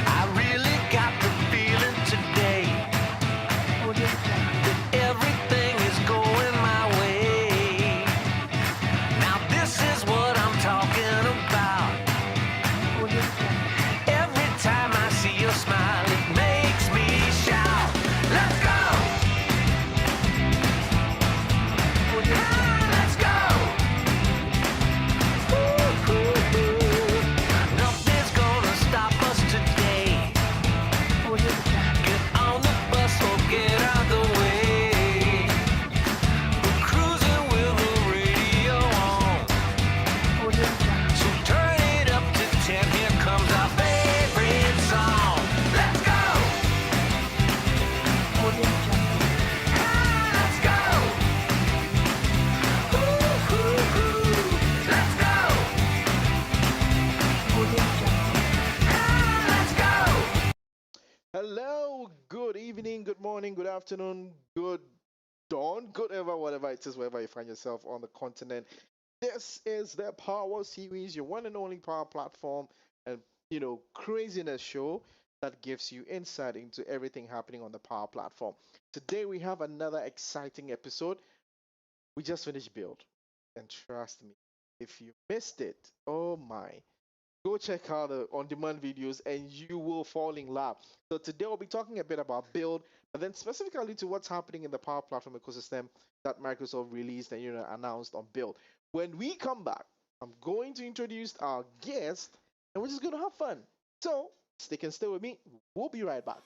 I really got the feeling today that everything is going my way. Now this is what I'm talking about. Every time I see your smile, it makes me shout. Let's go! Let's go! Nothing's gonna stop us today. Get on the bus or get out the way. We're cruising with the radio on. So turn it up to 10. Here comes our favorite song. Let's go! Let's go! Let's go! Let's go! Hello, good evening, good morning, good afternoon, good dawn, good ever, whatever it is, wherever you find yourself on the continent. This is the Power Series, your one and only power platform and craziness show that gives you insight into everything happening on the power platform. Today we have another exciting episode. We just finished build, and trust me, if you missed it, oh my, go check out the on-demand videos and you will fall in love. So today we'll be talking a bit about build, but then specifically to what's happening in the Power Platform ecosystem that Microsoft released and announced on build. When we come back, I'm going to introduce our guest and we're just going to have fun. So stick and stay with me. We'll be right back.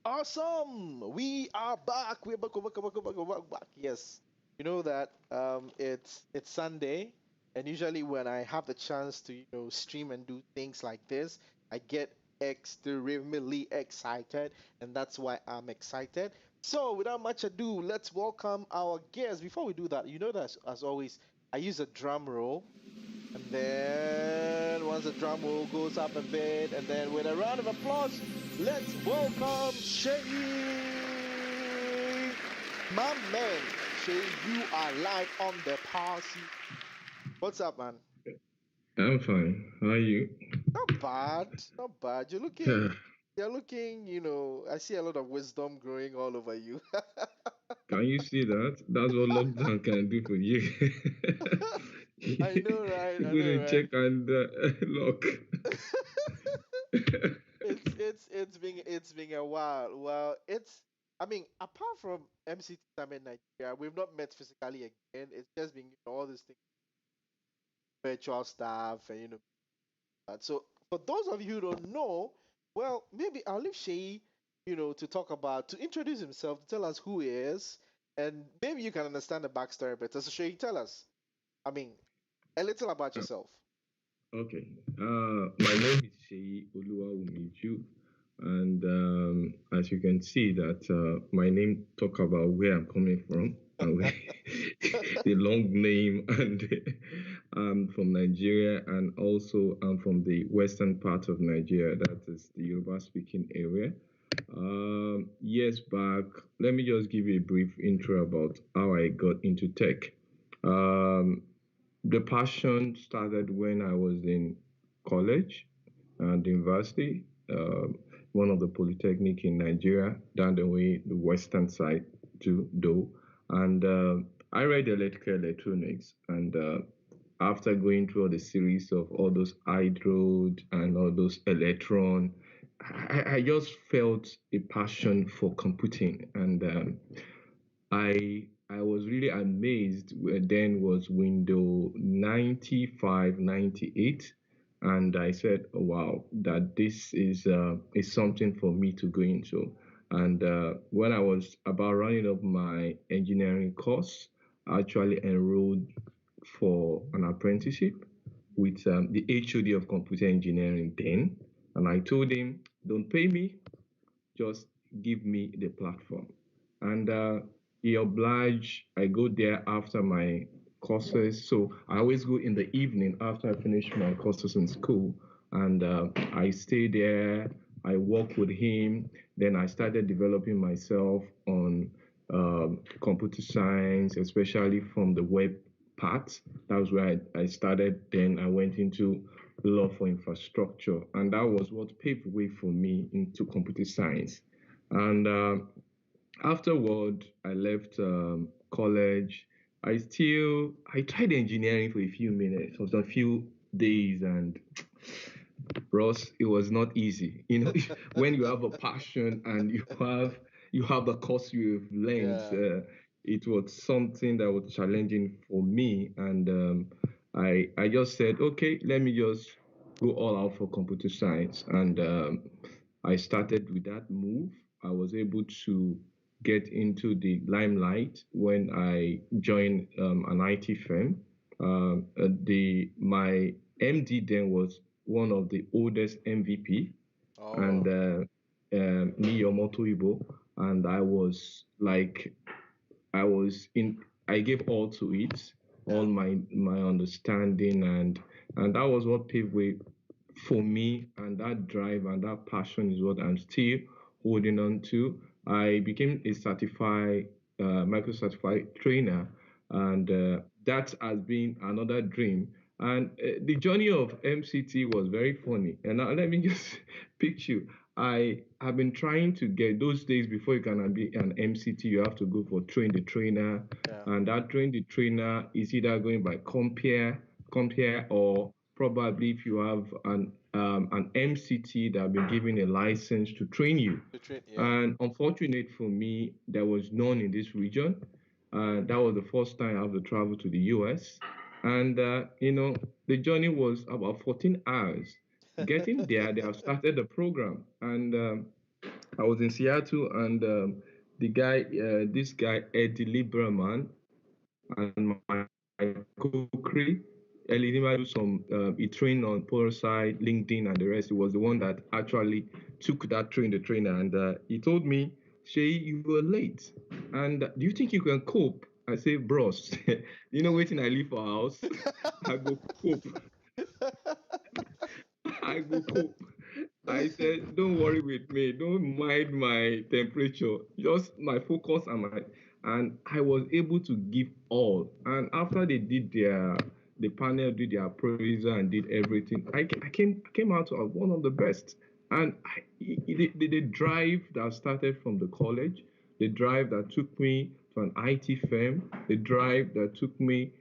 Awesome! We are back. We're back, we're back. Yes, you know that it's Sunday, and usually when I have the chance to stream and do things like this, I get extremely excited, and that's why I'm excited. So without much ado, let's welcome our guest. Before we do that, you know that as always, I use a drum roll, and then once the drum roll goes up a bit, and then with a round of applause, let's welcome Shay. My man, Shay, you are live on the party. What's up, man? I'm fine. How are you? Not bad, not bad. You're looking, I see a lot of wisdom growing all over you. Can you see that? That's what lockdown can do for you. I know, right? You I go know, to right? check and lock. It's been a while. Well, I mean, apart from MCT Summit Nigeria, we've not met physically again. It's just been all these things, virtual stuff, and that. So for those of you who don't know, well, maybe I'll leave Shay, to introduce himself, to tell us who he is, and maybe you can understand the backstory better. So Shay, tell us. I mean, a little about Uh, yourself. okay. My name is Sheyi Oluwawumiju, and as you can see that my name talk about where I'm coming from and where the long name, and I'm from Nigeria, and also I'm from the western part of Nigeria, that is the Yoruba speaking area. Years back, let me just give you a brief intro about how I got into tech. Um, the passion started when I was in college and university, one of the polytechnic in Nigeria, down the way, the western side to do. And I read electrical electronics. And after going through all the series of all those hydrode and all those electron, I just felt a passion for computing. And I was really amazed when then was Windows 95, 98, and I said, oh, wow, that this is something for me to go into. And when I was about running up my engineering course, I actually enrolled for an apprenticeship with the HOD of computer engineering then, and I told him, don't pay me, just give me the platform. And he obliged, I go there after my courses. So I always go in the evening after I finish my courses in school. And I stay there, I work with him. Then I started developing myself on computer science, especially from the web part. That was where I started. Then I went into law for infrastructure, and that was what paved the way for me into computer science. And afterward, I left college. I tried engineering for a few minutes, for a few days, and Ross, it was not easy. When you have a passion and you have the course you've learned, Yeah. it was something that was challenging for me, and I just said, okay, let me just go all out for computer science, and I started with that move. I was able to get into the limelight when I joined an IT firm. The my MD then was one of the oldest MVP, and Oh, Niyo Ibo, and I was like, I was in. I gave all to it, all yeah. my understanding, and that was what paved way for me. And that drive and that passion is what I'm still holding on to. I became a certified, micro certified trainer, and that has been another dream. And the journey of MCT was very funny. And now let me just picture you. I have been trying to get those days before you can be an MCT, you have to go for train the trainer, Yeah. and that train the trainer is either going by compare, or probably if you have an MCT that have been given a license to train you. To train. Yeah. And unfortunate for me, there was none in this region. That was the first time I have to travel to the US. And, the journey was about 14 hours. Getting there, they have started the program. And I was in Seattle, and this guy, Eddie Lieberman, and my co-crew, Eddie do some, he trained on Polarside, LinkedIn, and the rest. He was the one that actually took that the trainer, and he told me, Shay, you were late. And do you think you can cope? I say, bros, waiting I leave for house, I go cope. I go cope. I said, don't worry with me. Don't mind my temperature. Just my focus and I was able to give all. And after they did the panel did their appraisal and did everything, I came out as one of the best. And the drive that started from the college, the drive that took me to an IT firm, the drive that took me,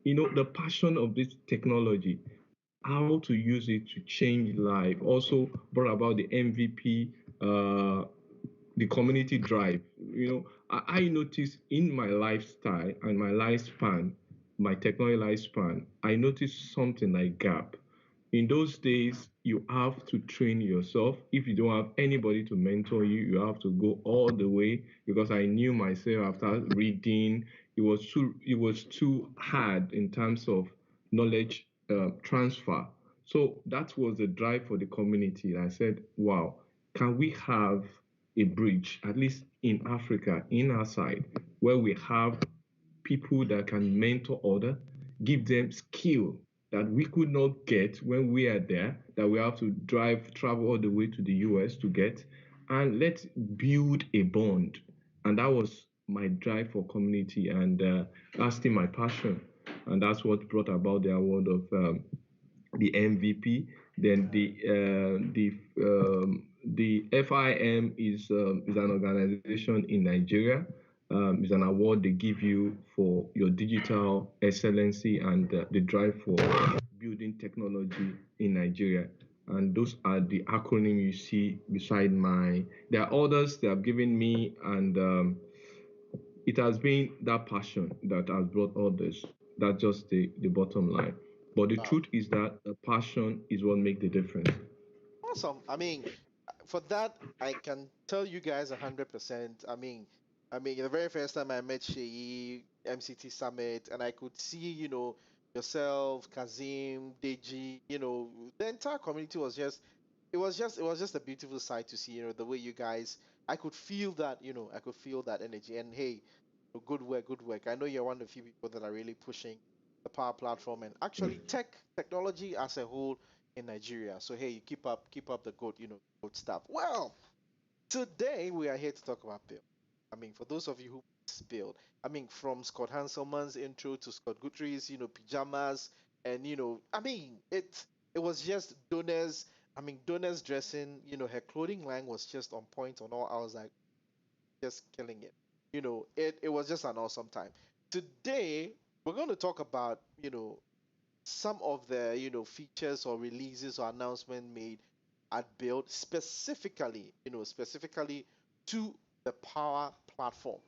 the passion of this technology, how to use it to change life. Also brought about the MVP, the community drive. I noticed in my lifestyle and my lifespan, my technology lifespan, I noticed something like gap. In those days, you have to train yourself. If you don't have anybody to mentor you, you have to go all the way, because I knew myself after reading, it was too hard in terms of knowledge transfer. So that was the drive for the community. I said, wow, can we have a bridge, at least in Africa, in our side, where we have people that can mentor others, give them skill that we could not get when we are there, that we have to travel all the way to the US to get, and let's build a bond. And that was my drive for community, and that's still my passion. And that's what brought about the award of the MVP. Then the FIM is an organization in Nigeria. It's an award they give you for your digital excellency and the drive for building technology in Nigeria. And those are the acronym you see beside my. There are others they have given me, and it has been that passion that has brought all this. That's just the bottom line. But the Wow. truth is that the passion is what makes the difference. Awesome. I mean, for that, I can tell you guys 100%. I mean, the very first time I met Sheyi, MCT Summit, and I could see, yourself, Kazim, Deji, the entire community was just, it was just a beautiful sight to see, the way you guys I could feel that, I could feel that energy. And hey, good work, good work. I know you're one of the few people that are really pushing the Power Platform and actually technology as a whole in Nigeria. So hey, you keep up the good stuff. Well, today we are here to talk about build. I mean, for those of you who build, I mean, from Scott Hanselman's intro to Scott Guthrie's, pajamas, and I mean, it was just Donna's. I mean, Donna's dressing, her clothing line was just on point on all. I was like, just killing it. It was just an awesome time. Today we're going to talk about, some of the features or releases or announcement made at build specifically to the Power Platform.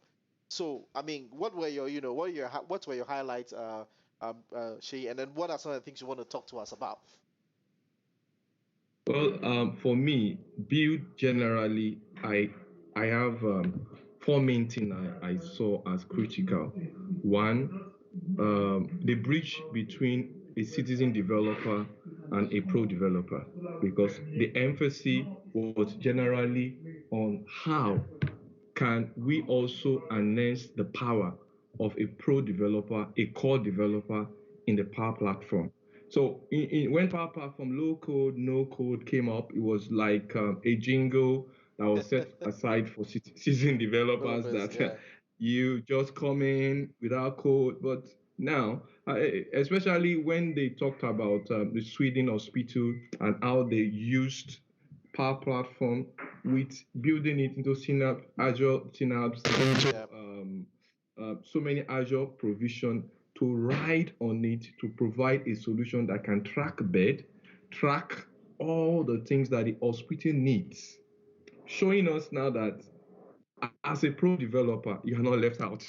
So I mean, what were your what were your highlights, Shay, and then what are some of the things you want to talk to us about? Well, for me, build generally, I have four main things I saw as critical. One, the bridge between a citizen developer and a pro developer, because the emphasis was generally on how can we also harness the power of a pro developer, a core developer in the Power Platform. So when Power Platform low code, no code came up, it was like a jingle that was set aside for citizen developers Developers, that yeah, you just come in without code. But now, especially when they talked about the Sweden hospital and how they used Power Platform with building it into Synapse, Azure Synapse, yeah, so many Azure provision to ride on it to provide a solution that can track bed, track all the things that the hospital needs, showing us now that as a pro developer, you are not left out.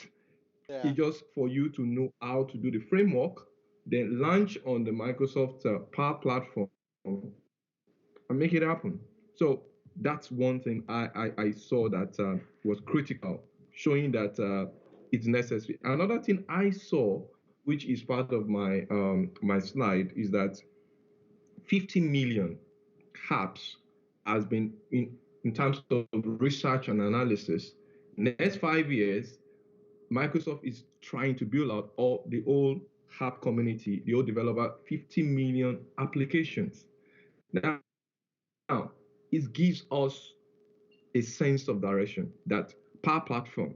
yeah, It's just for you to know how to do the framework, then launch on the Microsoft Power Platform and make it happen. So that's one thing I saw that was critical, showing that it's necessary. Another thing I saw, which is part of my slide, is that 50 million apps has been in terms of research and analysis. Next 5 years, Microsoft is trying to build out all the whole app community, the whole developer, 50 million applications. Now, it gives us a sense of direction that Power Platform,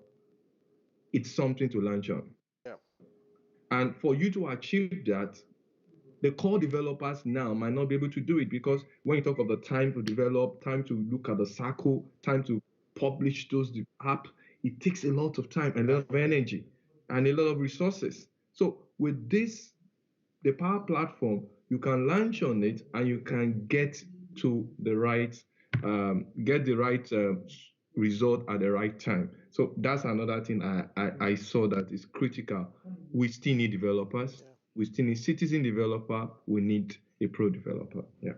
it's something to launch on. yeah, And for you to achieve that, the core developers now might not be able to do it because when you talk of the time to develop, time to look at the circle, time to publish those app, it takes a lot of time and a lot of energy and a lot of resources. So with this, the Power Platform, you can launch on it and you can to the right, get the right result at the right time. So that's another thing I saw that is critical. We still need developers. yeah. We still need citizen developer. We need a pro developer. Yeah.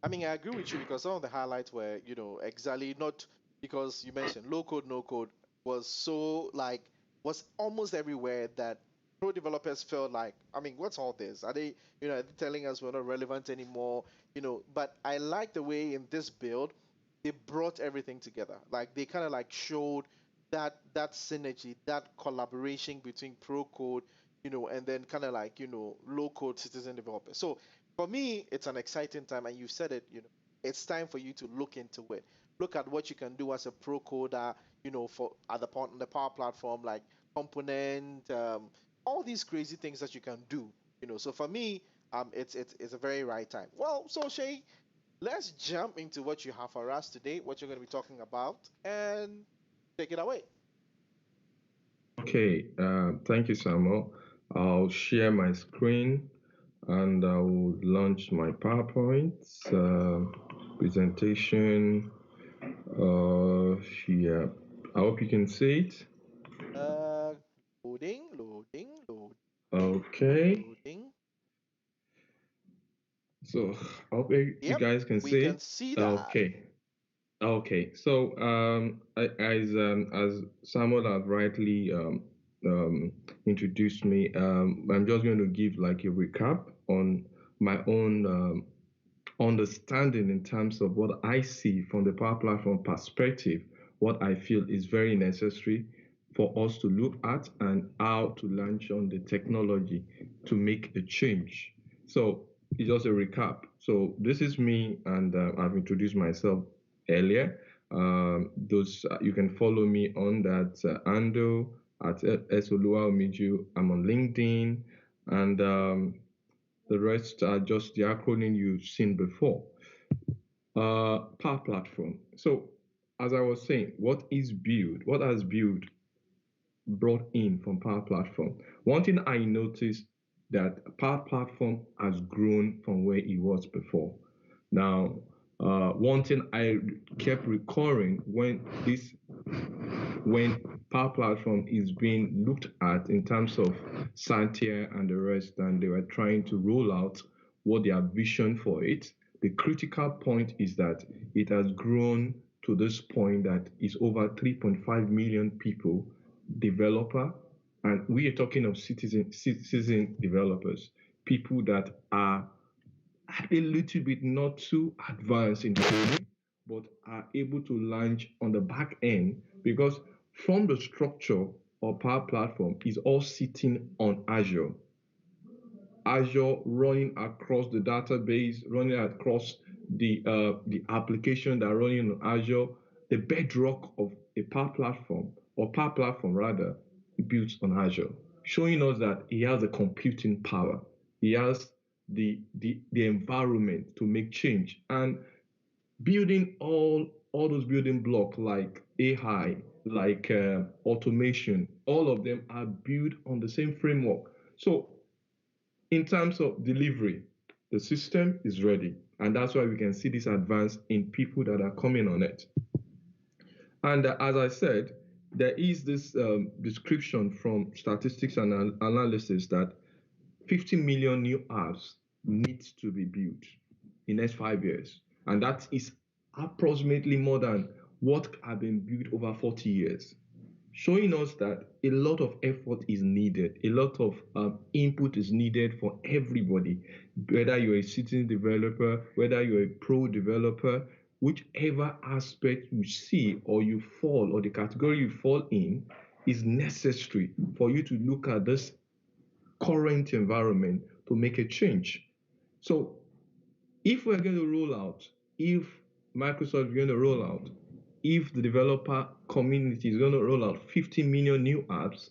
I mean, I agree with you because some of the highlights were, exactly not because you mentioned low code, no code was so like was almost everywhere that pro developers felt like, I mean, what's all this? Are they, are they telling us we're not relevant anymore? But I like the way in this build they brought everything together. Like they kind of like showed that synergy, that collaboration between pro code, and then kind of like, low code citizen developers. So for me, it's an exciting time, and you said it. It's time for you to look into it. Look at what you can do as a pro coder. For at on the Power Platform, like component, all these crazy things that you can do. So for me, it's a very right time. Well, so Shay, let's jump into what you have for us today. What you're going to be talking about, and take it away. Okay. Thank you, Samuel. I'll share my screen and I will launch my PowerPoint presentation. Yeah. I hope you can see it. Uh, loading, Okay. loading. So I hope you Yep, guys can we see can it. see that. Okay. Okay. So as Samuel had rightly introduced me, I'm just going to give like a recap on my own understanding in terms of what I see from the Power Platform perspective, what I feel is very necessary for us to look at and how to launch on the technology to make a change. So it's just a recap. So this is me, and I've introduced myself earlier. Those you can follow me on that handle at Esoluwa Omiju. I'm on LinkedIn, and the rest are just the acronym you've seen before. Power platform. So, as I was saying, what is build? What has build brought in from Power Platform? One thing I noticed that Power Platform has grown from where it was before. Now, one thing I kept recurring when Power Platform is being looked at in terms of Santia and the rest, and they were trying to roll out what their vision for it. The critical point is that it has grown to this point that is over 3.5 million people developer, and we are talking of citizen developers, people that are a little bit not too advanced in coding, but are able to launch on the back end because from the structure of Power Platform is all sitting on Azure. Azure running across the database, running across the application that are running on Azure, the bedrock of a Power Platform, or Power Platform rather, built on Azure, showing us that he has the computing power. He has the environment to make change. And building all those building blocks like AI, like automation, all of them are built on the same framework. So in terms of delivery, the system is ready. And that's why we can see this advance in people that are coming on it. And as I said, there is this description from statistics and analysis that 50 million new apps needs to be built in the next 5 years. And that is approximately more than what have been built over 40 years, showing us that a lot of effort is needed, a lot of input is needed for everybody, whether you're a citizen developer, whether you're a pro developer, whichever aspect you see or you fall, or the category you fall in, is necessary for you to look at this current environment to make a change. So if we're going to roll out, if Microsoft is going to roll out, if the developer community is going to roll out 50 million new apps,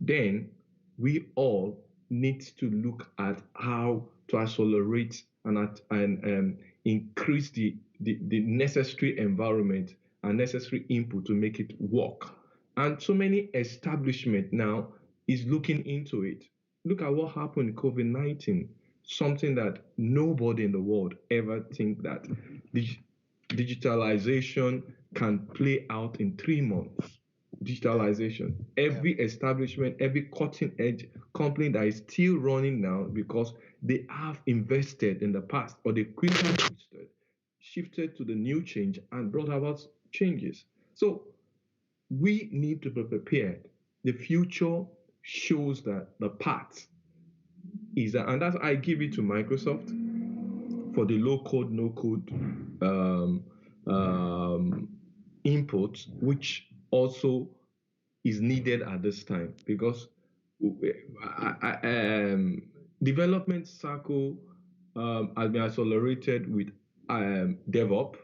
then we all need to look at how to accelerate and increase the necessary environment and necessary input to make it work. And so many establishment now is looking into it. Look at what happened in COVID-19, something that nobody in the world ever think that digitalization can play out in 3 months. Digitalization. Every establishment, every cutting edge company that is still running now because they have invested in the past, or they quickly shifted to the new change and brought about changes. So we need to be prepared. The future shows that the path is that, and that's I give it to Microsoft for the low code, no code input, which also is needed at this time because development cycle has been accelerated with DevOps,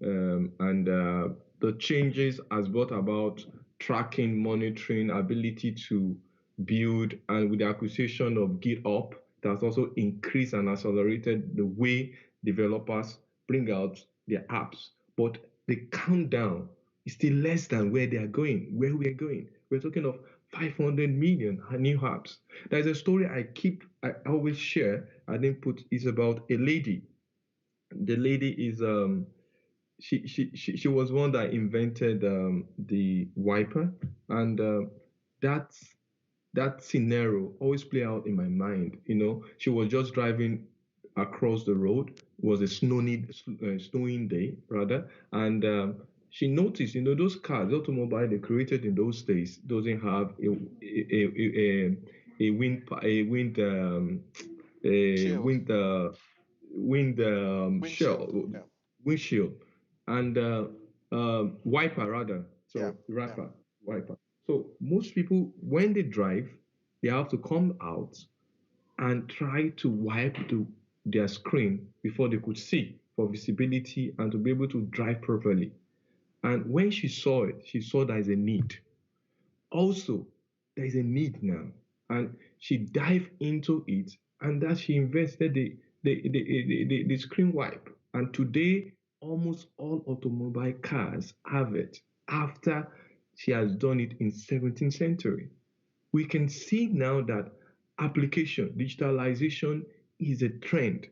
and the changes has brought about tracking, monitoring, ability to build, and with the acquisition of GitHub, that's also increased and accelerated the way developers bring out their apps. But the countdown is still less than where they are going, where we are going. We're talking of 500 million new apps. There's a story I always share. I didn't put is about a lady. The lady is she was one that invented the wiper, and that scenario always play out in my mind. You know, she was just driving across the road. It was a snowing day rather, and she noticed, you know, those cars, automobile they created in those days doesn't have a wind a wind a wind wind Windshield. windshield, and wiper rather. So Yeah. wrapper, wiper. So most people, when they drive, they have to come out and try to wipe their screen before they could see for visibility and to be able to drive properly. And when she saw it, she saw there is a need. Also, there is a need now. And she dived into it and that she invested the screen wipe. And today, almost all automobile cars have it after she has done it in 17th century. We can see now that application, digitalization is a trend.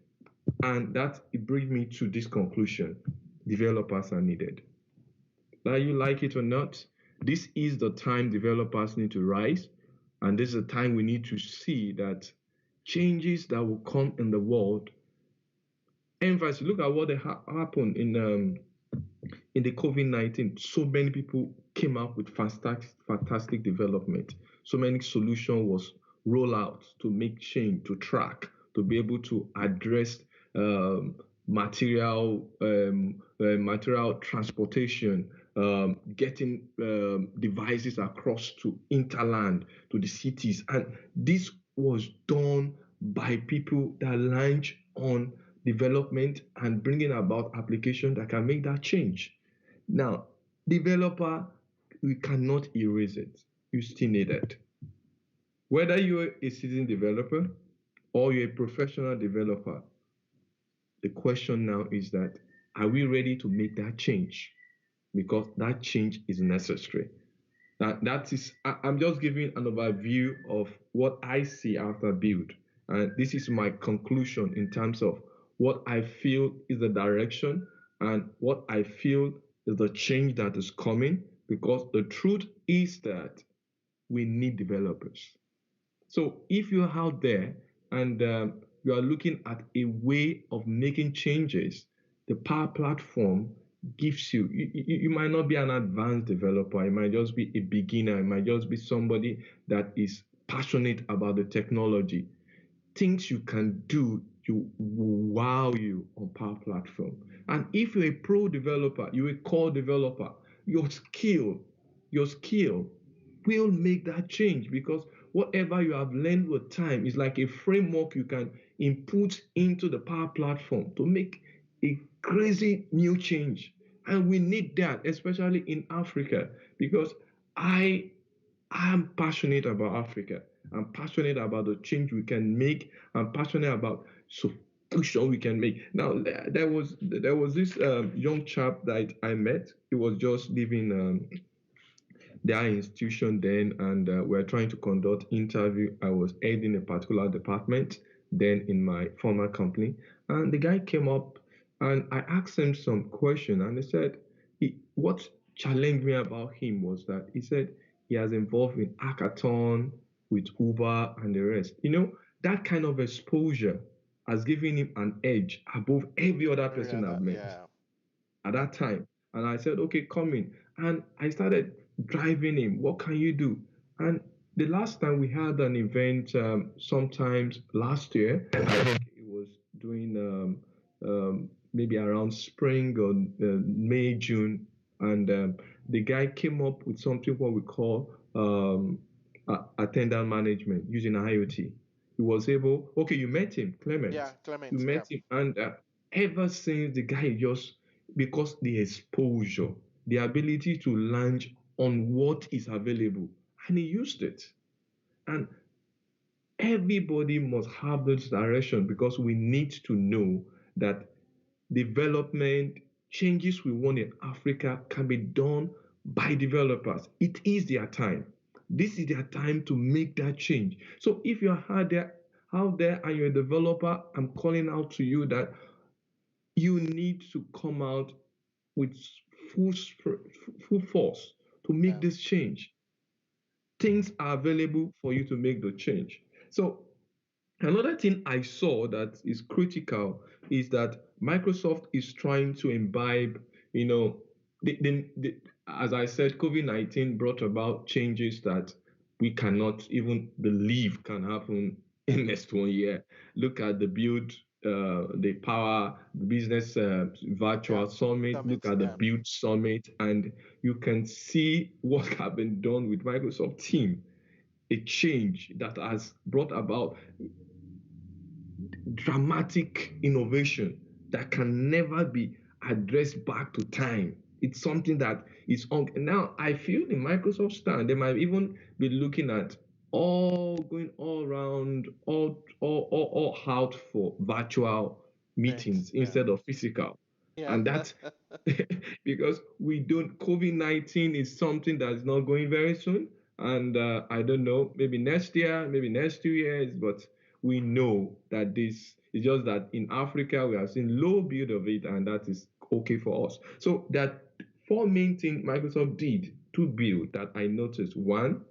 And that it brings me to this conclusion. Developers are needed. Now you like it or not, this is the time developers need to rise. And this is the time we need to see that changes that will come in the world. Emphasis, look at what happened in the COVID-19. So many people came up with fantastic development. So many solutions was rolled out to make change, to track, to be able to address material transportation, getting devices across to interland, to the cities. And this was done by people that launch on development and bringing about application that can make that change. Now, developer, we cannot erase it. You still need it. Whether you're a seasoned developer or you're a professional developer, the question now is that, are we ready to make that change? Because that change is necessary. That is, I'm just giving an overview of what I see after build. And this is my conclusion in terms of what I feel is the direction and what I feel is the change that is coming, because the truth is that we need developers. So if you're out there and you are looking at a way of making changes, the Power Platform gives you might not be an advanced developer, it might just be a beginner, it might just be somebody that is passionate about the technology. Things you can do you wow you on Power Platform. And if you're a pro developer, you're a core developer, your skill will make that change, because whatever you have learned with time is like a framework you can input into the Power Platform to make a crazy new change. And we need that, especially in Africa, because I am passionate about Africa. I'm passionate about the change we can make. I'm passionate about solution we can make. Now, there was this young chap that I met. He was just leaving their institution then, and we're trying to conduct interview. I was heading a particular department then in my former company, and the guy came up and I asked him some question, and he said what challenged me about him was that he said he has involved in hackathon with Uber and the rest. That kind of exposure has given him an edge above every other person I've met at that time. And I said, okay, come in. And I started driving him. What can you do? And the last time we had an event, sometimes last year, I think it was doing maybe around spring or May, June. And the guy came up with something what we call attendant management using IoT. He was able, okay, you met him, Clement. Yeah, Clement. You met him. And ever since, the guy just, because the exposure, the ability to launch on what is available, and he used it. And everybody must have this direction, because we need to know that development changes we want in Africa can be done by developers. It is their time. This is their time to make that change. So if you're out there and you're a developer, I'm calling out to you that you need to come out with full force to make this change. Things are available for you to make the change. So another thing I saw that is critical is that Microsoft is trying to imbibe, as I said, COVID-19 brought about changes that we cannot even believe can happen in next 1 year. Look at the build the Power Business Virtual Summit, look Summit, at the yeah. Build Summit, and you can see what has been done with Microsoft Team, a change that has brought about dramatic innovation that can never be addressed back to time. It's something that is on. Now, I feel the Microsoft stand, they might even be looking at going all around, all out for virtual meetings Thanks. Yeah. instead of physical. Yeah. And that's because we don't, COVID-19 is something that's not going very soon. And I don't know, maybe next year, maybe next 2 years, but we know that this is just that in Africa we have seen low build of it, and that is okay for us. So that four main things Microsoft did to build that I noticed. One,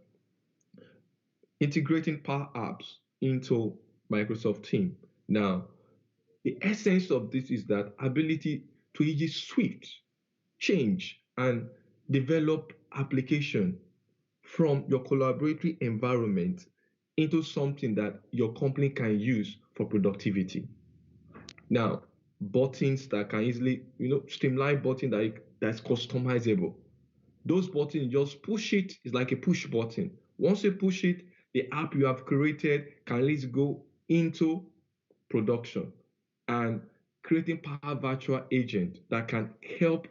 integrating Power Apps into Microsoft Team. Now, the essence of this is that ability to easily switch, change, and develop application from your collaboratory environment into something that your company can use for productivity. Now, buttons that can easily, streamline button that's customizable. Those buttons, just push it, it's like a push button. Once you push it, the app you have created can at least go into production, and creating Power Virtual Agent that can help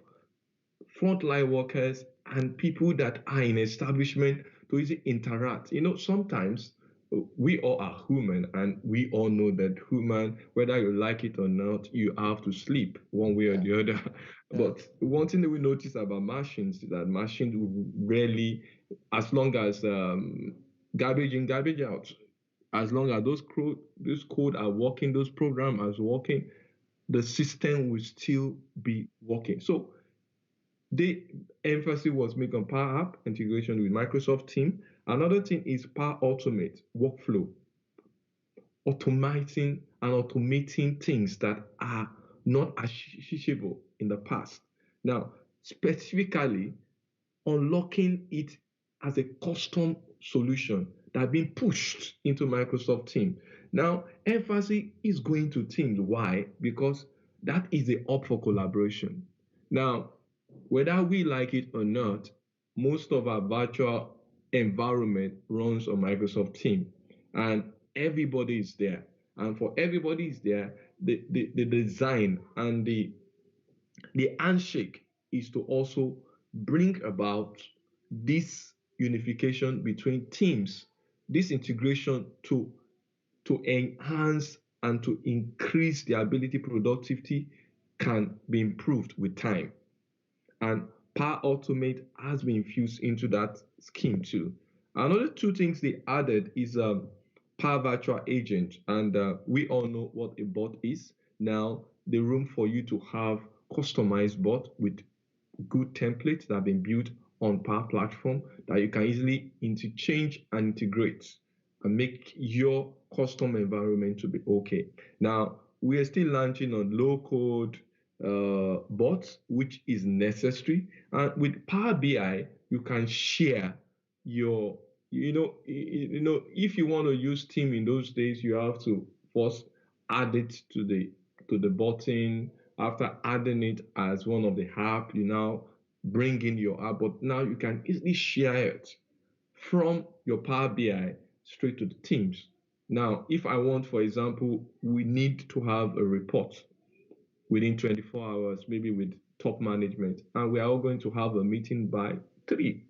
frontline workers and people that are in establishment to easily interact. Sometimes we all are human, and we all know that human, whether you like it or not, you have to sleep one way or the other. Yeah. But one thing that we notice about machines is that machines rarely, as long as garbage in, garbage out, as long as those code are working, those programs are working, the system will still be working. So the emphasis was made on Power App integration with Microsoft Team. Another thing is Power Automate workflow, automating things that are not achievable in the past. Now, specifically unlocking it as a custom solution that been pushed into Microsoft Team. Now, emphasis is going to Teams. Why? Because that is the hub for collaboration. Now, whether we like it or not, most of our virtual environment runs on Microsoft Team, and everybody is there. And for everybody is there, the design and the handshake is to also bring about this unification between teams, this integration to enhance and to increase the ability productivity can be improved with time. And Power Automate has been infused into that scheme too. Another two things they added is Power Virtual Agent, and we all know what a bot is. Now, the room for you to have customized bot with good templates that have been built on Power Platform that you can easily interchange and integrate and make your custom environment to be okay. Now, we are still launching on low code bots, which is necessary. And with Power BI, you can share your, if you want to use Team in those days, you have to first add it to the button. After adding it as one of the app, you now bring in your app, but now you can easily share it from your Power BI straight to the Teams. Now, if I want, for example, we need to have a report within 24 hours, maybe with top management, and we are all going to have a meeting by 3.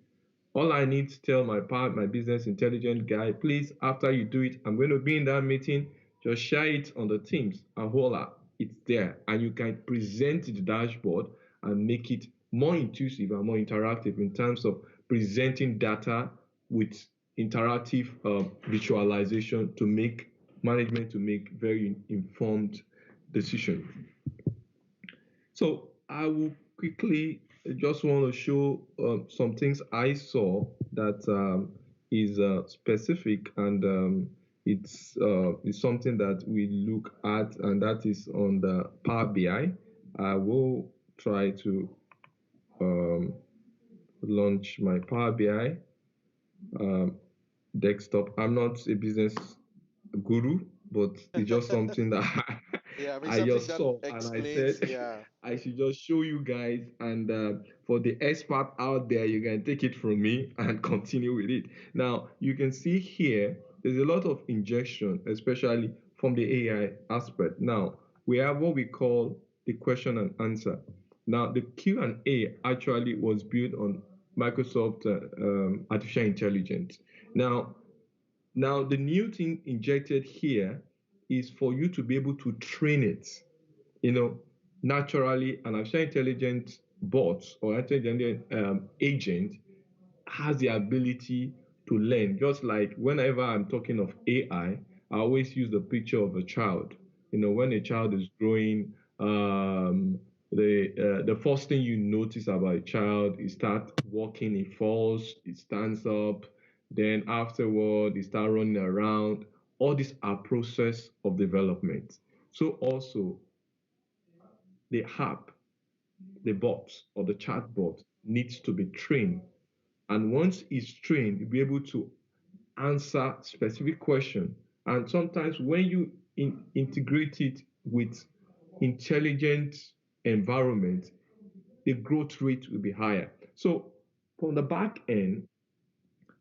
All I need to tell my business intelligence guy, please, after you do it, I'm going to be in that meeting. Just share it on the Teams and voila, it's there. And you can present the dashboard and make it more intuitive and more interactive in terms of presenting data with interactive visualization to make management to make very informed decisions. So I will quickly just want to show some things I saw that is specific, and it's something that we look at, and that is on the Power BI. I will try to launch my Power BI desktop. I'm not a business guru, but it's just something that Yeah, I mean I something just that saw and I explains. said Yeah. I should just show you guys. And for the expert out there, you can take it from me and continue with it. Now, you can see here, there's a lot of injection, especially from the AI aspect. Now, we have what we call the question and answer. Now, the Q&A actually was built on Microsoft artificial intelligence. Now, the new thing injected here is for you to be able to train it. You know, naturally, an artificial intelligence bot or artificial intelligence agent has the ability to learn. Just like whenever I'm talking of AI, I always use the picture of a child. You know, when a child is growing, the first thing you notice about a child is start walking, it falls, it stands up, then afterward, it start running around. All these are process of development. So also the app, the bot or the chatbot needs to be trained. And once it's trained, you'll be able to answer specific question. And sometimes when you integrate it with intelligent environment, the growth rate will be higher. So from the back end,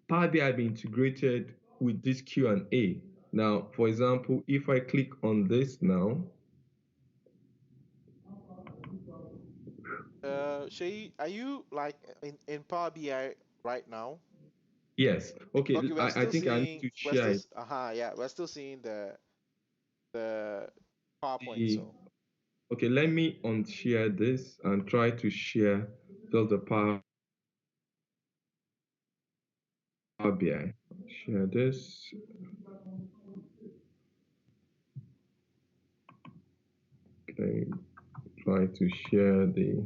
Power BI be integrated with this Q&A. Now, for example, if I click on this now, Shay, are you like in Power BI right now? yes, okay, Okay, I think I need to share it. yeah, we're still seeing the PowerPoint. The, So okay, let me unshare this and try to share just the Power BI. Share this. Okay, try to share the.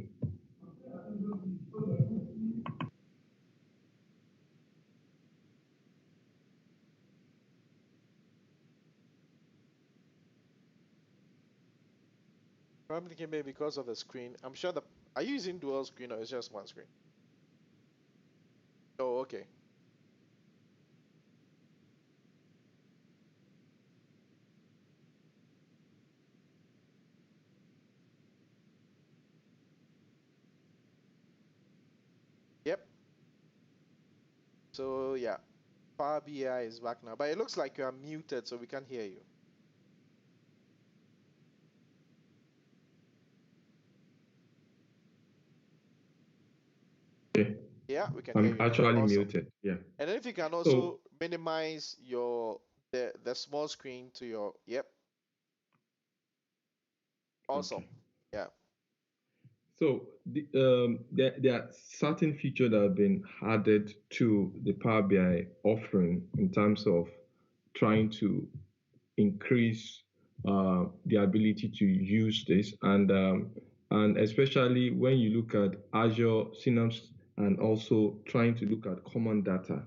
probably can be because of the screen. I'm sure the are you using dual screen or it's just one screen? Oh, okay. Yep. So yeah, Power BI is back now, but it looks like you are muted, so we can't hear you. Okay, Yeah, we can hear I'm you now. actually Awesome. muted. Yeah. And then if you can So, also minimize your the small screen to your yep. Awesome. okay. Yeah. So there are certain features that have been added to the Power BI offering in terms of trying to increase the ability to use this, and especially when you look at Azure Synapse and also trying to look at common data.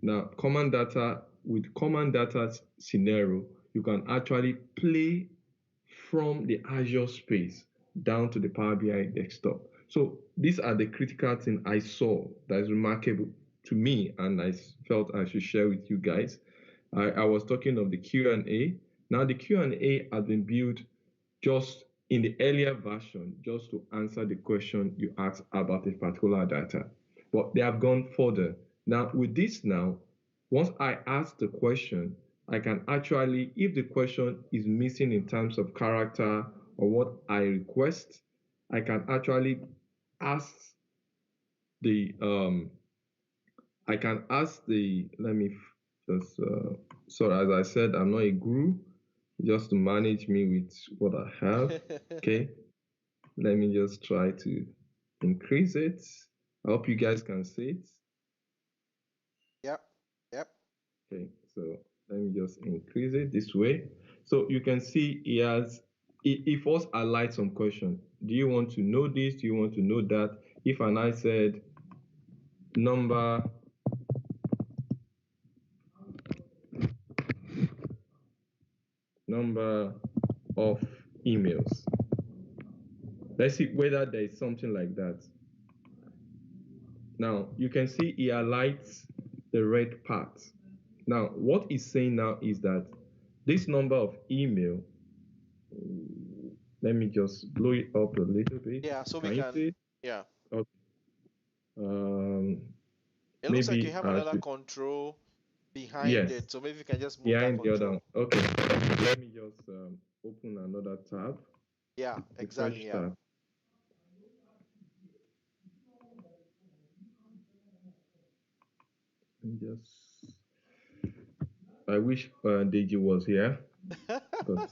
Now, common data with common data scenario, you can actually play from the Azure space down to the Power BI desktop. So these are the critical things I saw that is remarkable to me, and I felt I should share with you guys. I was talking of the Q&A. Now the Q&A has been built just in the earlier version, just to answer the question you asked about a particular data. But they have gone further. Now with this now, once I ask the question, I can actually, if the question is missing in terms of character or what I request, I can actually ask the I can ask the let me just so as I said, I'm not a guru, just to manage me with what I have. Okay, let me just try to increase it. I hope you guys can see it. Yep. Yep. Okay, so let me just increase it this way. So you can see he has, he first highlights some question. Do you want to know this? Do you want to know that? If and I said number number of emails. Let's see whether there is something like that. Now you can see he highlights the red part. Now what he's saying now is that this number of email let me just blow it up a little bit. Yeah, so we Can you can. see? Yeah, Okay. it looks like you Maybe have I another should. control behind Yes, it, so maybe you can just move that behind the other control. one. Okay. Let me just open another tab. Yeah, A exactly. fresh Yeah. tab. Just. I wish Deji was here, but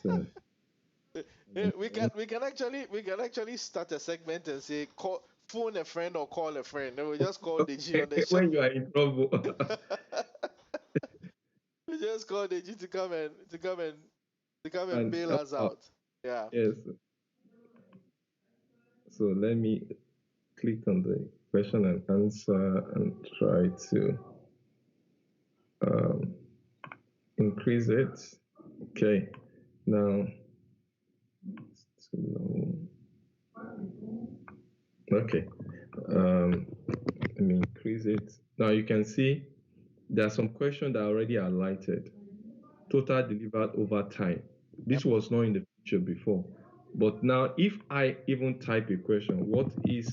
We can actually start a segment and say call phone a friend or call a friend. Then we just call the G on the show. when you are in trouble. We just call the G to come and And bail us out. Yeah. yes, so let me click on the question and answer and try to um, increase it. Okay, now it's too long. Okay, let me increase it. Now you can see there are some questions that are already highlighted. Total delivered over time. This was not in the picture before. But now if I even type a question, what is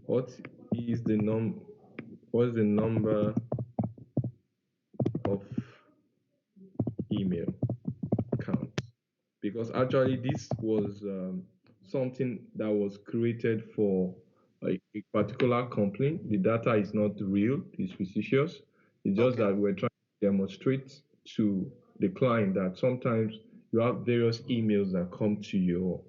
the what's the number of email count? Because actually this was something that was created for a particular company. The data is not real, it's fictitious. It's just Okay. that we're trying to demonstrate to the client that sometimes you have various emails that come to your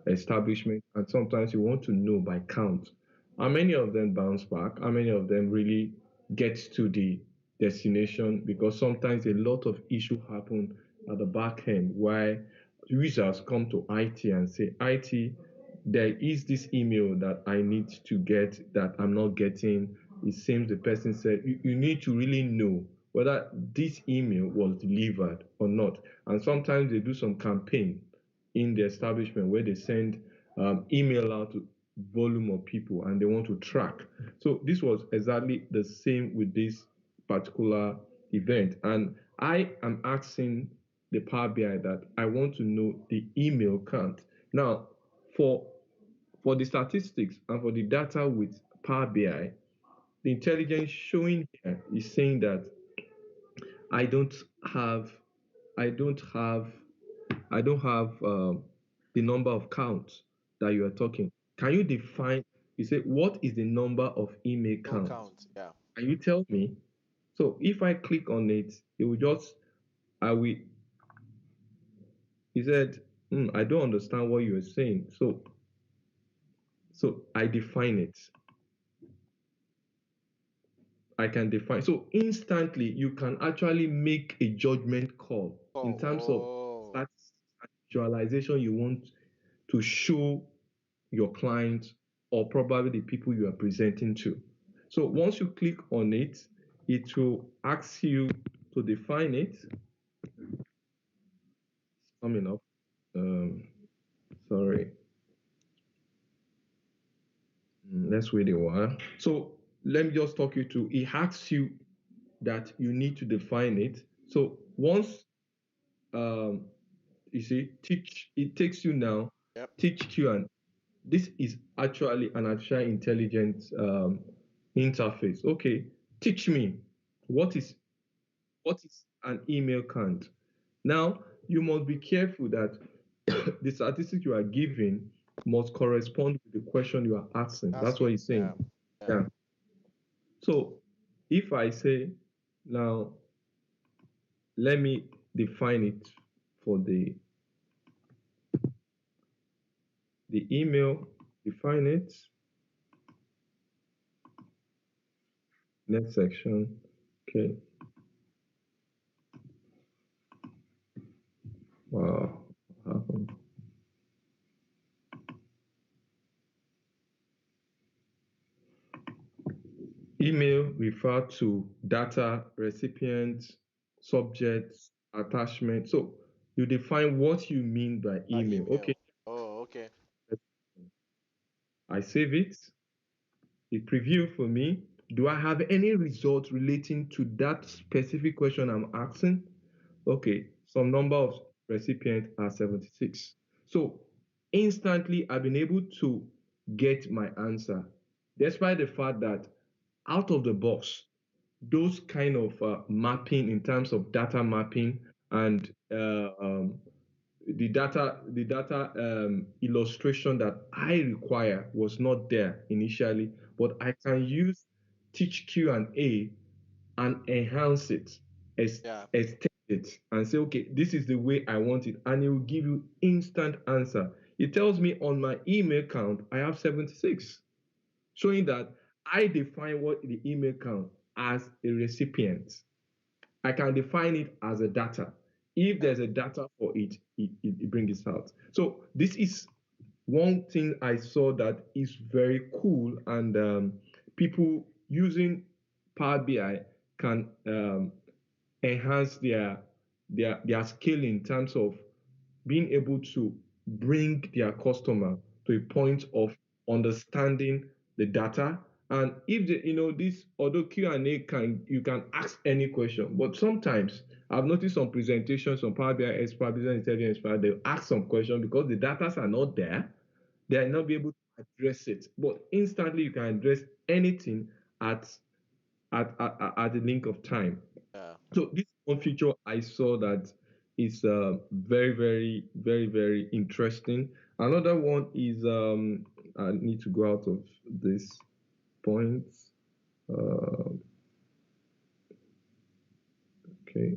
establishment, and sometimes you want to know by count how many of them bounce back, how many of them really get to the destination, because sometimes a lot of issue happen at the back end why users come to IT and say, IT, there is this email that I need to get that I'm not getting. It seems the person said, you need to really know whether this email was delivered or not. And sometimes they do some campaign in the establishment where they send email out to volume of people and they want to track. So this was exactly the same with this particular event. And I am asking the Power BI that I want to know the email count. Now, for the statistics and for the data with Power BI, the intelligence showing here is saying that I don't have, I don't have, I don't have the number of counts that you are talking. Can you define? You say what is the number of email No counts? count. Yeah. Can you tell me? So if I click on it, it will just, I will, he said, I don't understand what you're saying. So I define it. I can define. So instantly, you can actually make a judgment call in terms of Oh. statistics and visualization you want to show your clients or probably the people you are presenting to. So once you click on it, it will ask you to define it. Coming up. Sorry. Let's wait a while. So let me just talk you through. It asks you that you need to define it. So once um, you see teach, it takes you now Yep. teach Q, and this is actually an artificial intelligence interface. Okay, teach me what is an email count. Now you must be careful that the statistics you are giving must correspond with the question you are asking. That's what Asking. he's saying. Yeah. Yeah. Yeah. So if I say now, let me define it for the email, define it. Next section. Okay. Wow. What happened? Email refer to data, recipient, subject, attachment. So you define what you mean by email. Okay. Email. Oh, okay. I save it. It preview for me. Do I have any results relating to that specific question I'm asking? Okay. Some number of recipient are 76. So instantly I've been able to get my answer, despite the fact that out of the box, those kind of mapping in terms of data mapping and the data illustration that I require was not there initially, but I can use Teach Q&A and enhance it, Yeah. extend it, and say, okay, this is the way I want it, and it will give you instant answer. It tells me on my email count I have 76, showing that I define what the email count as a recipient. I can define it as a data. If there's a data for it, it brings it out. So this is one thing I saw that is very cool, and people using Power BI can enhance their skill in terms of being able to bring their customer to a point of understanding the data. And if the, this, although Q&A you can ask any question, but sometimes I've noticed some presentations, some Power BI expert, business intelligence expert, they'll ask some question because the data are not there, they are not be able to address it. But instantly you can address anything at the link of time. Yeah. So this one feature I saw that is very, very, very, very interesting. Another one is I need to go out of this point. Uh, okay,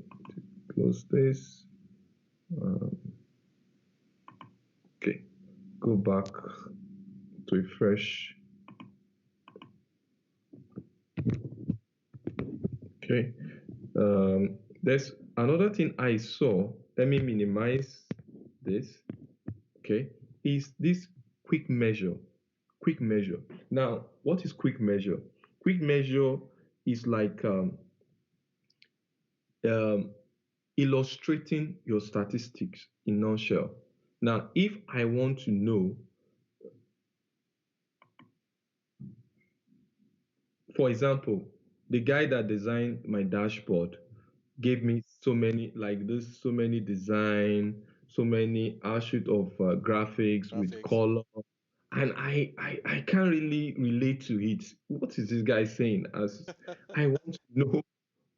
close this. Okay, go back to refresh. Okay, there's another thing I saw. Let me minimize this. Okay, is this quick measure. Quick measure. Now, what is quick measure? Quick measure is like um, illustrating your statistics in nutshell. Now, if I want to know, for example, the guy that designed my dashboard gave me so many, like this, so many design, so many output of graphics with Graphics. color, and I can't really relate to it. What is this guy saying? As I want to know,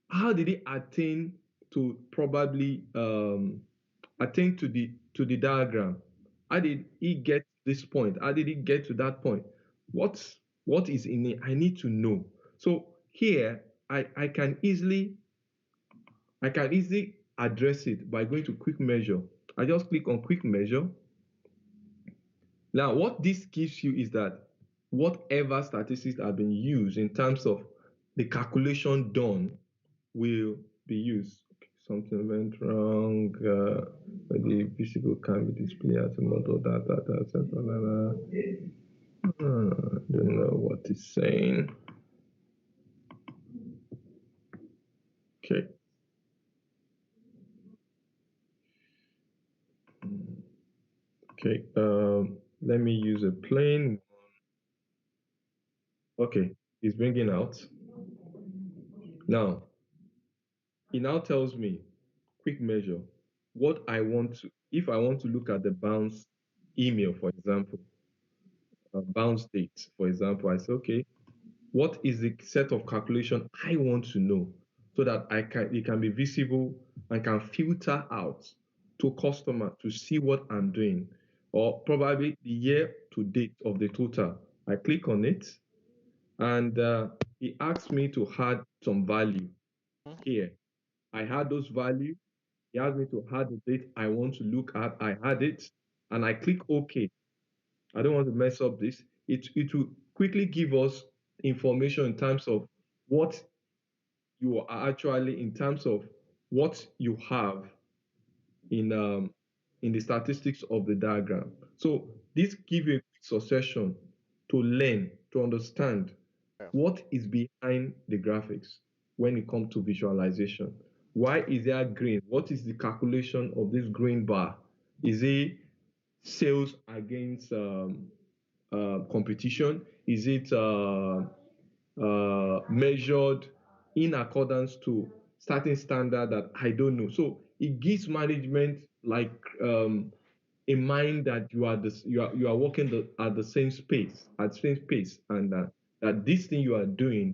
how did he attain to probably attain to the diagram? How did he get this point? How did he get to that point? What is in it? I need to know. So here I can easily address it by going to quick measure. I just click on quick measure. Now, what this gives you is that whatever statistics have been used in terms of the calculation done will be used. Okay, something went wrong. The visible can be displayed as a model data. I don't know what it's saying. Okay. Okay. Let me use a plain. Okay, it's bringing out. Now, it now tells me quick measure what I want to, if I want to look at the bounce email, for example, bounce date, for example, I say, okay, what is the set of calculation I want to know so that it can be visible and can filter out to customer to see what I'm doing, or probably the year to date of the total. I click on it, and it asks me to add some value here. I add those value. He asked me to add the date I want to look at. I add it, and I click OK. I don't want to mess up this. It will quickly give us information in terms of what you are actually, in terms of what you have in the statistics of the diagram. So this gives you a quick succession to learn, to understand Yeah. what is behind the graphics when it comes to visualization. Why is there green? What is the calculation of this green bar? Is it sales against competition? Is it measured in accordance to certain standard that I don't know? So it gives management like in mind that you are working at the same space, and that this thing you are doing,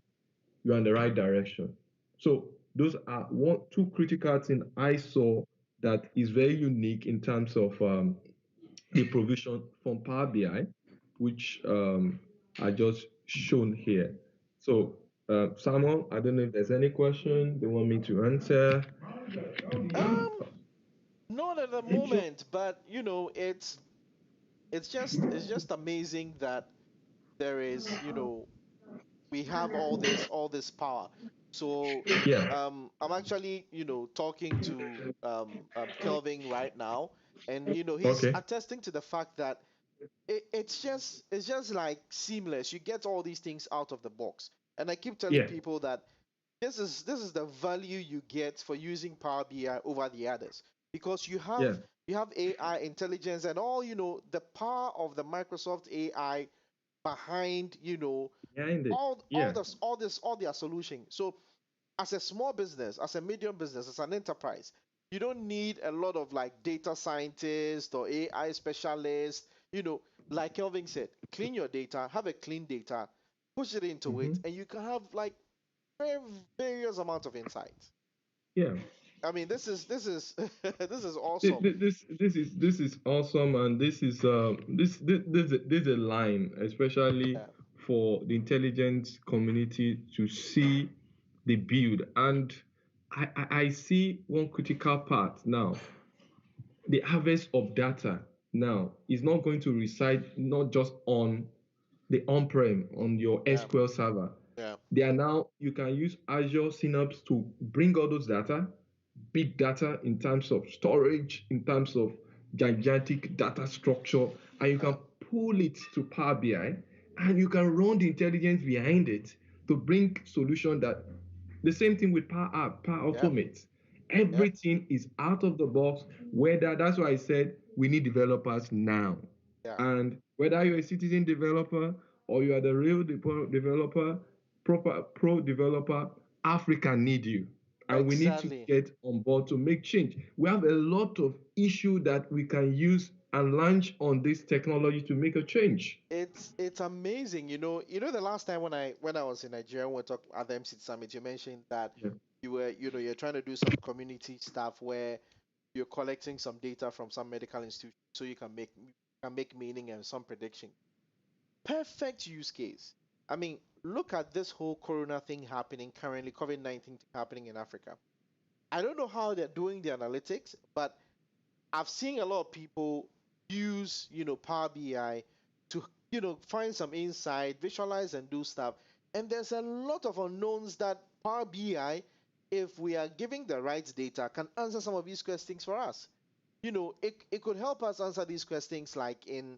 you're in the right direction. So those are two critical things I saw that is very unique in terms of the provision from Power BI, which are just shown here. So, Samuel, I don't know if there's any question they want me to answer. Um, Not at the moment, but it's just amazing that there is, we have all this power. So Yeah. I'm actually, talking to Kelvin right now, and he's Okay. attesting to the fact that it's just like seamless. You get all these things out of the box. And I keep telling Yeah. people that this is the value you get for using Power BI over the others, because you have Yeah. you have AI intelligence and all, the power of the Microsoft AI behind, Behind it. all Yeah. this all their solution. So as a small business, as a medium business, as an enterprise, you don't need a lot of like data scientists or AI specialists. Like Kelvin said, clean your data, have a clean data, push it into Mm-hmm. it, and you can have like various amount of insights. Yeah. I mean, this is this is awesome. This is awesome, and this is a line, especially Yeah, for the intelligence community to see the build. And I see one critical part now. The harvest of data now is not going to reside not just on the on-prem on your yeah, SQL server. yeah, They are now you can use Azure Synapse to bring all those data, big data in terms of storage, in terms of gigantic data structure, and you yeah, can pull it to Power BI, and you can run the intelligence behind it to bring solution that the same thing with Power App, Power yeah, Automate. yeah, Everything is out of the box. Whether that's why I said we need developers now. yeah. And whether you're a citizen developer or you are the real developer, proper pro developer, Africa need you. And we need to Exactly. get on board to make change. We have a lot of issue that we can use and launch on this technology to make a change. It's amazing. The last time when I was in Nigeria, when we talked at the MC Summit, you mentioned that Yeah. you're trying to do some community stuff where you're collecting some data from some medical institution so you can make meaning and some prediction. Perfect use case. I mean, look at this whole corona thing happening currently, COVID-19 happening in Africa. I don't know how they're doing the analytics, but I've seen a lot of people use, Power BI to, find some insight, visualize and do stuff. And there's a lot of unknowns that Power BI, if we are giving the right data, can answer some of these questions for us. It could help us answer these questions like in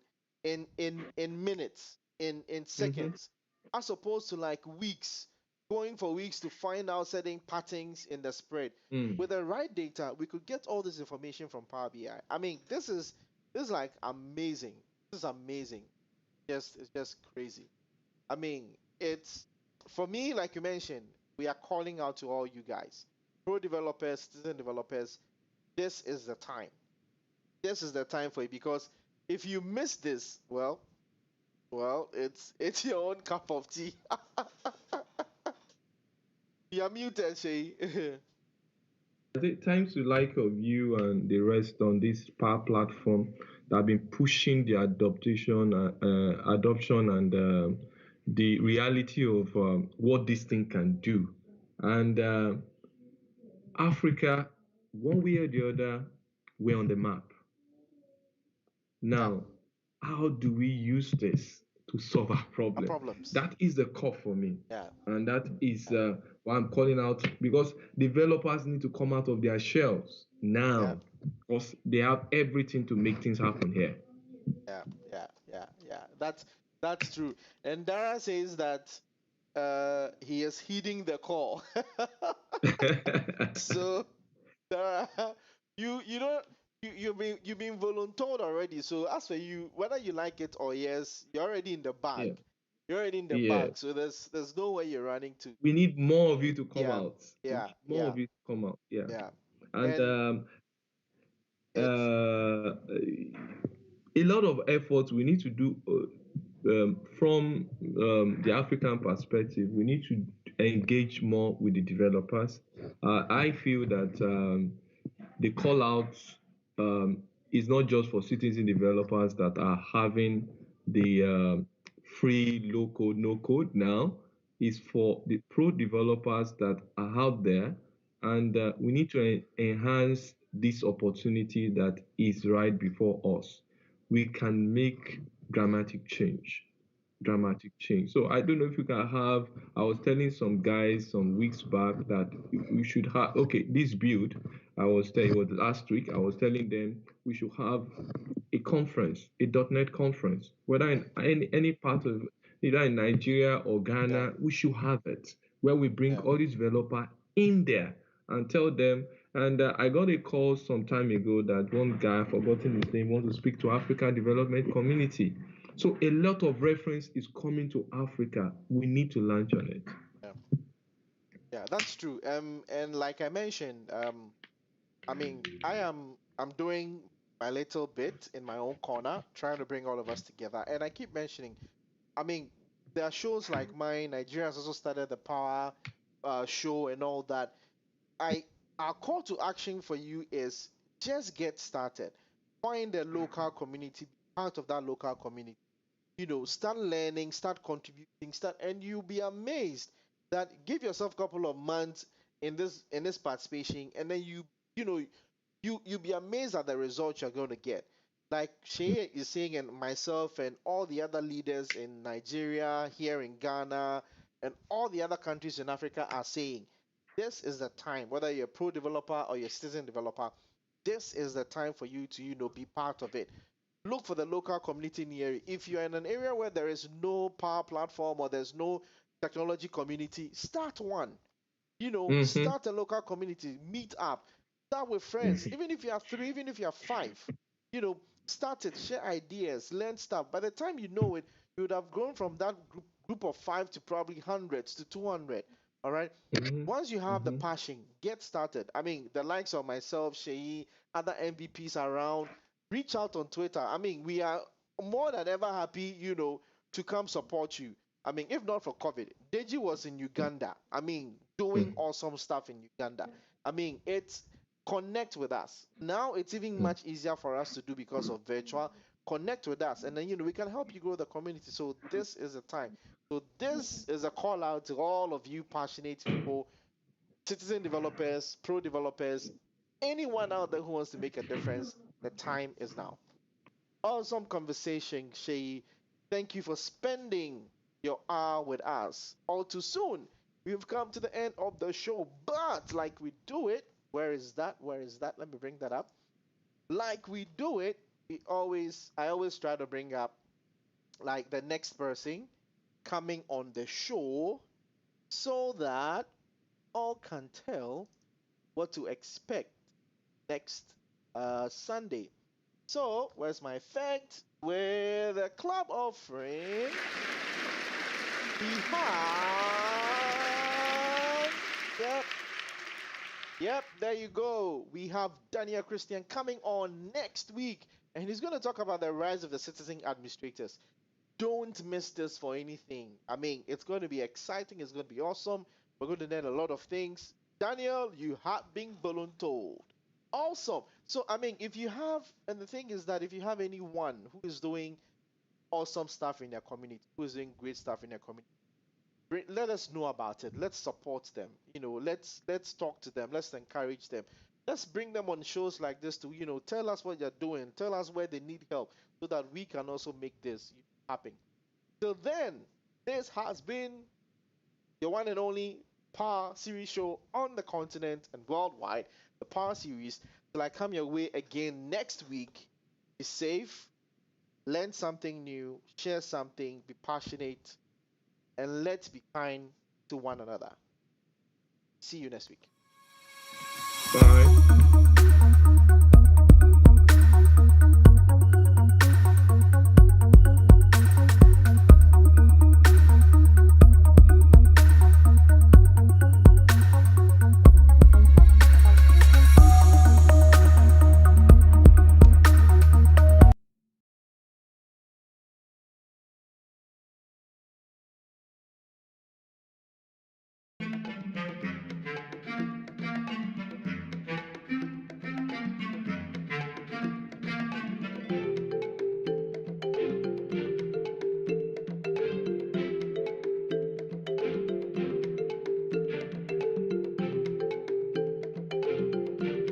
minutes, in Mm-hmm. seconds, as opposed to like weeks, going for weeks to find out certain patterns in the spread. Mm. With the right data, we could get all this information from Power BI. I mean, this is like amazing. This is amazing. It's just crazy. I mean, it's for me, like you mentioned, we are calling out to all you guys, pro developers, citizen developers. This is the time. This is the time for it, because if you miss this, well, it's your own cup of tea. You're muted, Shay. Thanks to like of you and the rest on this power platform that have been pushing the adoption and the reality of what this thing can do. And Africa, one way or the other, we're on the map. Yeah, Now, how do we use this to solve our no problem? problems. That is the core for me. Yeah, And that is yeah, why I'm calling out, because developers need to come out of their shells yeah, now because they have everything to make things happen here. yeah, yeah, yeah, yeah. That's true. And Dara says that he is heeding the call. So Dara, you know you've been voluntold already. So as for you, whether you like it or yes, you're already in the bag. Yeah, You're already in the yeah. bag. So there's no way you're running to. We need more of you to come Yeah, out. We yeah, need more yeah, of you to come out. Yeah. yeah. And And It's a lot of efforts we need to do from the African perspective. We need to engage more with the developers. I feel that the call outs is not just for citizen developers that are having the free low code, no code now. It's for the pro developers that are out there, and we need to enhance this opportunity that is right before us. We can make dramatic change. Dramatic change. So I don't know if you can have. I was telling some guys some weeks back that we should have. Okay, this build. I was telling it was last week. I was telling them we should have a conference, a .NET conference, whether in any part of either in Nigeria or yeah, Ghana, we should have it where we bring yeah, all these developer in there and tell them. And I got a call some time ago that one guy, forgotten his name, wants to speak to Africa Development Community. So a lot of reference is coming to Africa. We need to launch on it. yeah, yeah. That's true. And like I mentioned, I mean, I'm doing my little bit in my own corner, trying to bring all of us together. And I keep mentioning, I mean, there are shows like mine. Nigeria has also started the Power show and all that. I Our call to action for you is just get started. Find a local community, be part of that local community. Start learning, start contributing, and you'll be amazed that give yourself a couple of months in this participation, and then you know you'll be amazed at the results you're going to get. Like Shea is saying, and myself and all the other leaders in Nigeria, here in Ghana, and all the other countries in Africa are saying, this is the time, whether you're a pro developer or you're a citizen developer, this is the time for you to, be part of it. Look for the local community near you. If you're in an area where there is no power platform or there's no technology community, start one. Mm-hmm. Start a local community, meet up, start with friends. Even if you have three, even if you have five, you know, start it, share ideas, learn stuff. By the time you know it, you would have grown from that group of five to probably hundreds to 200. All right. Mm-hmm. Once you have the Mm-hmm. passion, get started. I mean, the likes of myself, Sheyi, other MVPs around, reach out on Twitter. I mean, we are more than ever happy, to come support you. I mean, if not for COVID, Deji was in Uganda. I mean, doing awesome stuff in Uganda. I mean, it's connect with us. Now it's even much easier for us to do because of virtual. Connect with us, and then we can help you grow the community. So this is the time. So this is a call out to all of you passionate people, citizen developers, pro developers, anyone out there who wants to make a difference. The time is now. Awesome conversation, Shay. Thank you for spending your hour with us. All too soon, we've come to the end of the show. But like we do it, where is that? Where is that? Let me bring that up. Like we do it, I always try to bring up like the next person coming on the show so that all can tell what to expect next Sunday. So, where's my fact? With a club offering, we have. Yep, there you go. We have Daniel Christian coming on next week, and he's going to talk about the rise of the citizen administrators. Don't miss this for anything. I mean, it's going to be exciting. It's going to be awesome. We're going to learn a lot of things. Daniel, you have been voluntold. Awesome. So, I mean, if you have, and the thing is that if you have anyone who is doing awesome stuff in their community, who is doing great stuff in their community, let us know about it. Let's support them. Let's talk to them. Let's encourage them. Let's bring them on shows like this to tell us what they're doing. Tell us where they need help so that we can also make this happen. Till then, this has been your one and only Power Series show on the continent and worldwide. The Power Series. Till I come your way again next week. Be safe, learn something new, share something, be passionate, and let's be kind to one another. See you next week. Bye.